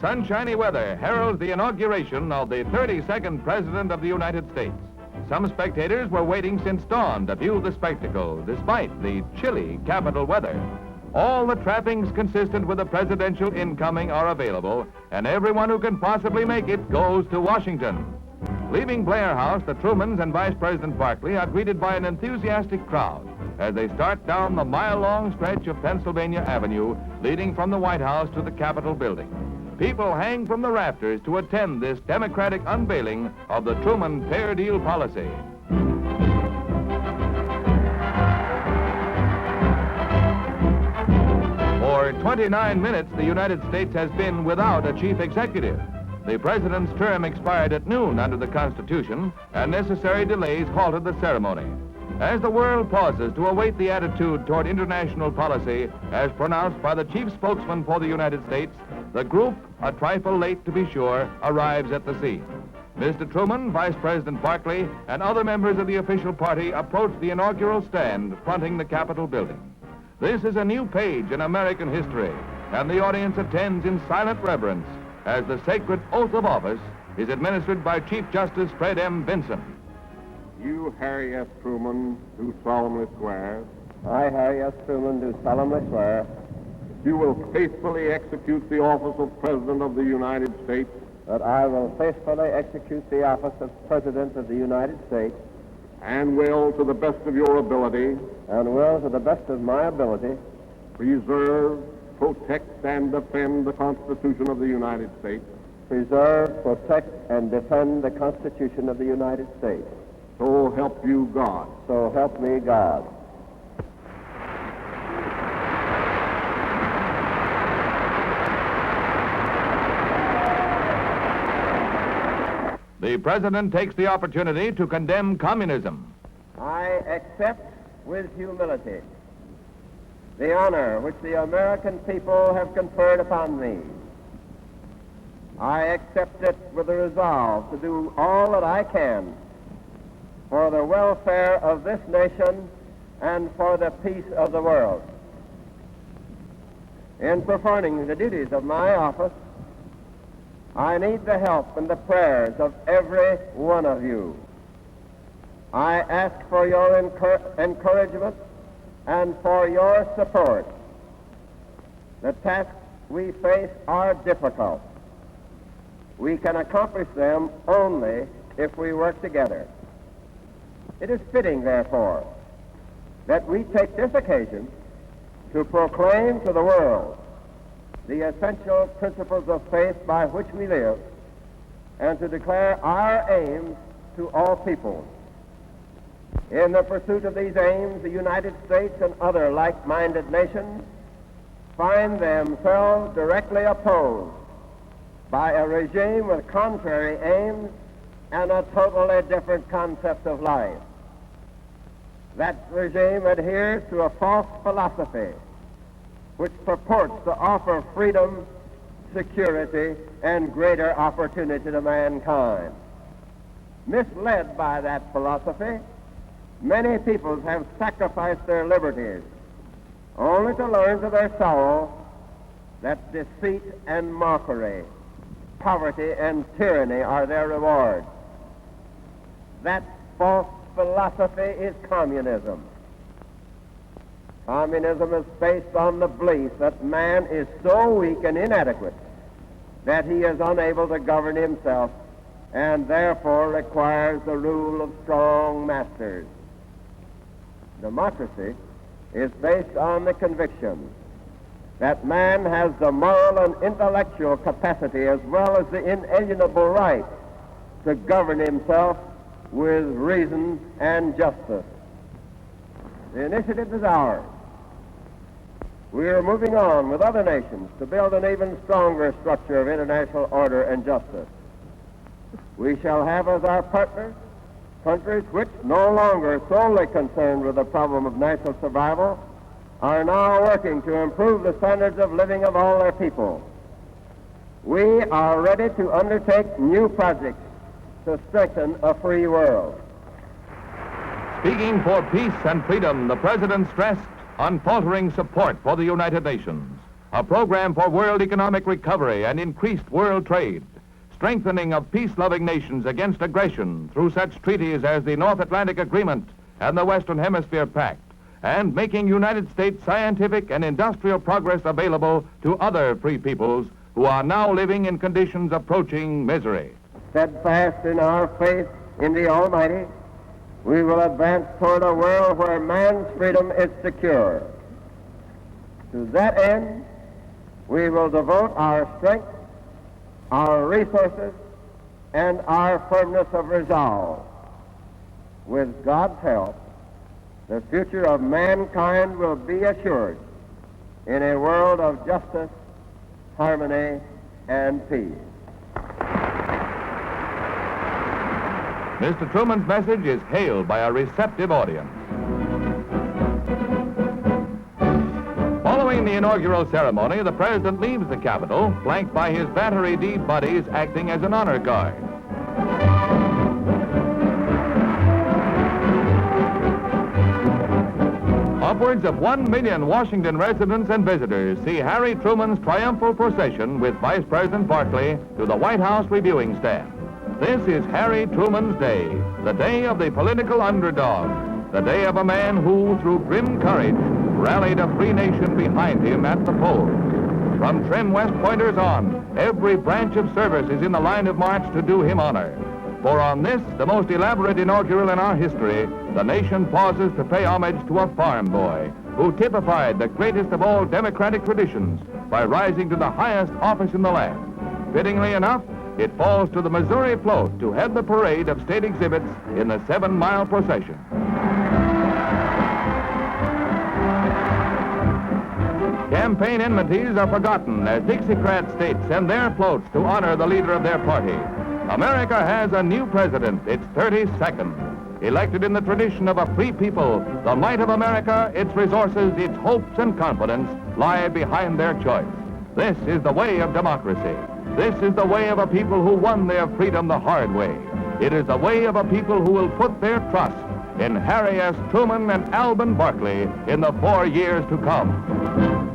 Sunshiny weather heralds the inauguration of the 32nd President of the United States. Some spectators were waiting since dawn to view the spectacle, despite the chilly Capitol weather. All the trappings consistent with the presidential incoming are available, and everyone who can possibly make it goes to Washington. Leaving Blair House, the Trumans and Vice President Barkley are greeted by an enthusiastic crowd as they start down the mile-long stretch of Pennsylvania Avenue leading from the White House to the Capitol building. People hang from the rafters to attend this democratic unveiling of the Truman Fair Deal policy. For 29 minutes, the United States has been without a chief executive. The president's term expired at noon under the Constitution, and necessary delays halted the ceremony. As the world pauses to await the attitude toward international policy as pronounced by the chief spokesman for the United States, the group, a trifle late to be sure, arrives at the scene. Mr. Truman, Vice President Barkley, and other members of the official party approach the inaugural stand fronting the Capitol building. This is a new page in American history, and the audience attends in silent reverence as the sacred oath of office is administered by Chief Justice Fred M. Vinson. You, Harry S. Truman, do solemnly swear. I, Harry S. Truman, do solemnly swear. You will faithfully execute the office of President of the United States. That I will faithfully execute the office of President of the United States. And will, to the best of your ability. And will, to the best of my ability. Preserve, protect, and defend the Constitution of the United States. Preserve, protect, and defend the Constitution of the United States. So help you God. So help me God. The president takes the opportunity to condemn communism. I accept with humility the honor which the American people have conferred upon me. I accept it with the resolve to do all that I can for the welfare of this nation and for the peace of the world. In performing the duties of my office, I need the help and the prayers of every one of you. I ask for your encouragement and for your support. The tasks we face are difficult. We can accomplish them only if we work together. It is fitting, therefore, that we take this occasion to proclaim to the world the essential principles of faith by which we live and to declare our aims to all people. In the pursuit of these aims, the United States and other like-minded nations find themselves directly opposed by a regime with contrary aims and a totally different concept of life. That regime adheres to a false philosophy which purports to offer freedom, security, and greater opportunity to mankind. Misled by that philosophy, many peoples have sacrificed their liberties, only to learn to their sorrow that deceit and mockery, poverty and tyranny are their rewards. That false philosophy is communism. Communism is based on the belief that man is so weak and inadequate that he is unable to govern himself and therefore requires the rule of strong masters. Democracy is based on the conviction that man has the moral and intellectual capacity as well as the inalienable right to govern himself with reason and justice. The initiative is ours. We are moving on with other nations to build an even stronger structure of international order and justice. We shall have as our partners countries which, no longer solely concerned with the problem of national survival, are now working to improve the standards of living of all their people. We are ready to undertake new projects to strengthen a free world. Speaking for peace and freedom, the president stressed unfaltering support for the United Nations. a program for world economic recovery and increased world trade, strengthening of peace-loving nations against aggression through such treaties as the North Atlantic Agreement and the Western Hemisphere Pact, and making United States scientific and industrial progress available to other free peoples who are now living in conditions approaching misery. Steadfast in our faith in the Almighty, we will advance toward a world where man's freedom is secure. To that end, we will devote our strength, our resources, and our firmness of resolve. With God's help, the future of mankind will be assured in a world of justice, harmony, and peace. Mr. Truman's message is hailed by a receptive audience. Following the inaugural ceremony, the President leaves the Capitol, flanked by his Battery D buddies acting as an honor guard. Upwards of 1 million Washington residents and visitors see Harry Truman's triumphal procession with Vice President Barkley to the White House reviewing stand. This is Harry Truman's day, the day of the political underdog, the day of a man who, through grim courage, rallied a free nation behind him at the polls. From trim West Pointers on, every branch of service is in the line of march to do him honor. For on this, the most elaborate inaugural in our history, the nation pauses to pay homage to a farm boy who typified the greatest of all democratic traditions by rising to the highest office in the land. Fittingly enough, it falls to the Missouri float to head the parade of state exhibits in the 7-mile procession. Campaign enmities are forgotten as Dixiecrat states send their floats to honor the leader of their party. America has a new president, its 32nd. Elected in the tradition of a free people, the might of America, its resources, its hopes and confidence lie behind their choice. This is the way of democracy. This is the way of a people who won their freedom the hard way. It is the way of a people who will put their trust in Harry S. Truman and Alben Barkley in the 4 years to come.